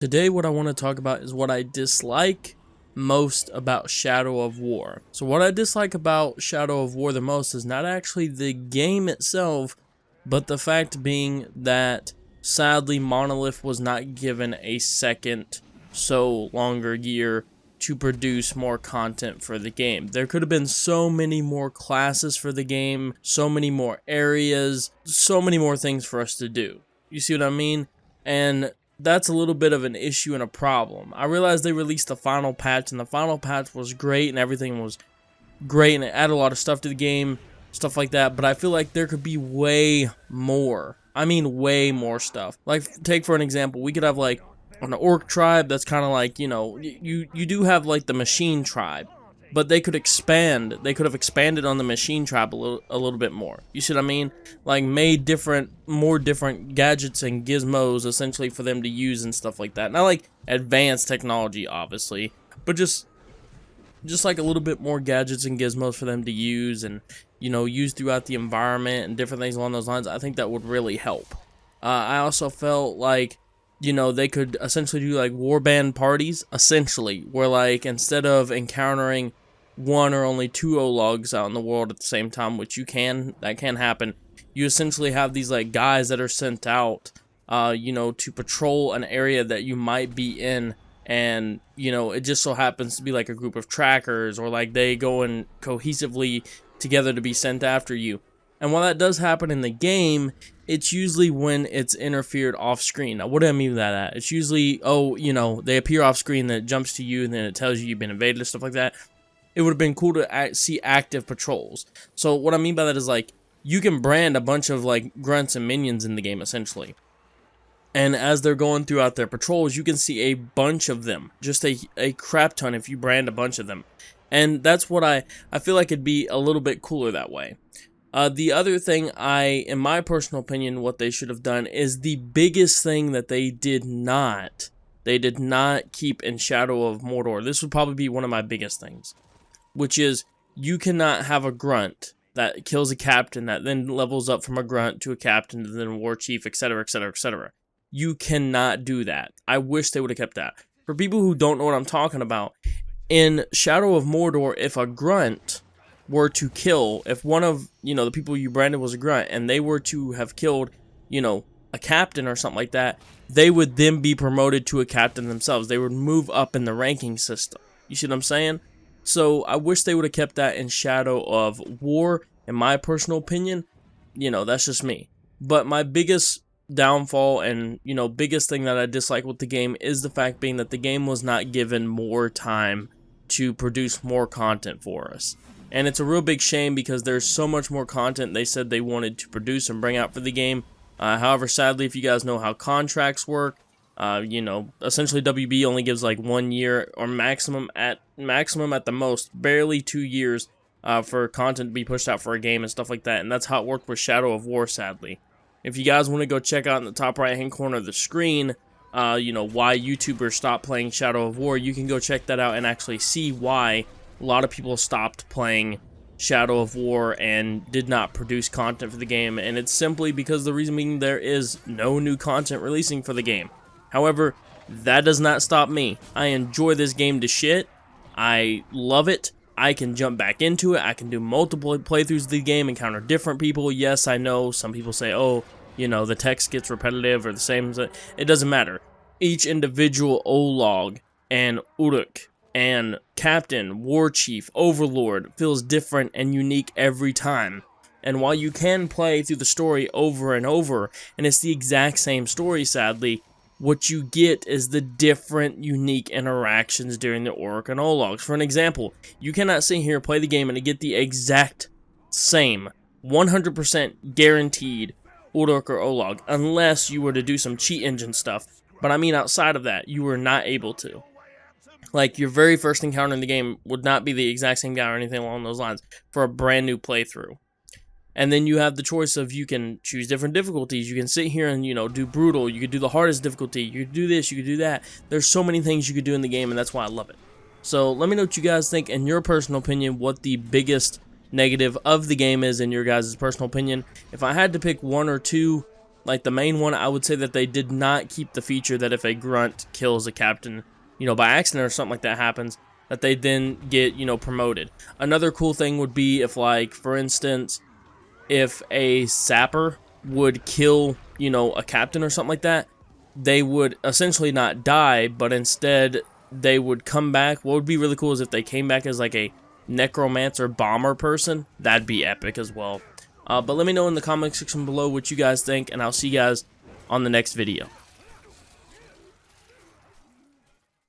Today what I want to talk about is what I dislike most about Shadow of War. So what I dislike about Shadow of War the most is not actually the game itself, but the fact being that sadly Monolith was not given a second longer year to produce more content for the game. There could have been so many more classes for the game, so many more areas, so many more things for us to do. You see what I mean? And that's a little bit of an issue and a problem. I realized they released the final patch, and the final patch was great, and everything was great, and it added a lot of stuff to the game, stuff like that, but I feel like there could be way more. I mean way more stuff. Like, take for an example, we could have, like, an orc tribe that's kind of like, you do have, like, the machine tribe, but they could expand. They could have expanded on the machine tribe a little bit more. You see what I mean? Like, made more different gadgets and gizmos essentially for them to use and stuff like that. Not like advanced technology, obviously, but just like a little bit more gadgets and gizmos for them to use and, use throughout the environment and different things along those lines. I think that would really help. I also felt like, they could essentially do like warband parties, essentially, where like instead of encountering one or only two Ologs out in the world at the same time, which that can happen, you essentially have these like guys that are sent out, to patrol an area that you might be in, and, it just so happens to be like a group of trackers, or like they go in cohesively together to be sent after you. And while that does happen in the game, it's usually when it's interfered off screen. Now, what do I mean by that? It's usually, they appear off screen, that jumps to you, and then it tells you you've been invaded and stuff like that. It would have been cool to see active patrols. So what I mean by that is, like, you can brand a bunch of, like, grunts and minions in the game, essentially. And as they're going throughout their patrols, you can see a bunch of them. Just a crap ton if you brand a bunch of them. And that's what I feel like it'd be a little bit cooler that way. The other thing in my personal opinion, what they should have done is the biggest thing that they did not keep in Shadow of Mordor. This would probably be one of my biggest things, which is you cannot have a grunt that kills a captain that then levels up from a grunt to a captain and then a war chief, etc., etc., etc. You cannot do that. I wish they would have kept that. For people who don't know what I'm talking about, in Shadow of Mordor, if a grunt were to kill, if one of, the people you branded was a grunt, and they were to have killed, a captain or something like that, they would then be promoted to a captain themselves. They would move up in the ranking system. You see what I'm saying? So I wish they would have kept that in Shadow of War, in my personal opinion. That's just me. But my biggest downfall and, biggest thing that I dislike with the game is the fact being that the game was not given more time to produce more content for us. And it's a real big shame because there's so much more content they said they wanted to produce and bring out for the game. However, sadly, if you guys know how contracts work, essentially WB only gives like 1 year or maximum at the most, barely 2 years for content to be pushed out for a game and stuff like that. And that's how it worked with Shadow of War, sadly. If you guys want to go check out in the top right hand corner of the screen, why YouTubers stopped playing Shadow of War, you can go check that out and actually see why a lot of people stopped playing Shadow of War and did not produce content for the game, and it's simply because the reason being there is no new content releasing for the game. However, that does not stop me. I enjoy this game to shit. I love it. I can jump back into it. I can do multiple playthroughs of the game, encounter different people. Yes, I know some people say, oh, the text gets repetitive or the same. It doesn't matter. Each individual Olog and Uruk and Captain, War Chief, Overlord feels different and unique every time. And while you can play through the story over and over, and it's the exact same story, sadly, what you get is the different, unique interactions during the Orc and Ologs. For an example, you cannot sit here, play the game, and get the exact same, 100% guaranteed Uruk or Olog, unless you were to do some cheat engine stuff. But I mean, outside of that, you were not able to. Like, your very first encounter in the game would not be the exact same guy or anything along those lines for a brand new playthrough. And then you have the choice of, you can choose different difficulties. You can sit here and, do brutal. You could do the hardest difficulty. You could do this. You could do that. There's so many things you could do in the game, and that's why I love it. So let me know what you guys think, in your personal opinion, what the biggest negative of the game is in your guys' personal opinion. If I had to pick one or two, like the main one, I would say that they did not keep the feature that if a grunt kills a captain, you know, by accident or something like that happens, that they then get, you know, promoted. Another cool thing would be if, like, for instance, if a sapper would kill, you know, a captain or something like that, they would essentially not die, but instead they would come back. What would be really cool is if they came back as like a necromancer bomber person. That'd be epic as well. But let me know in the comment section below what you guys think, and I'll see you guys on the next video.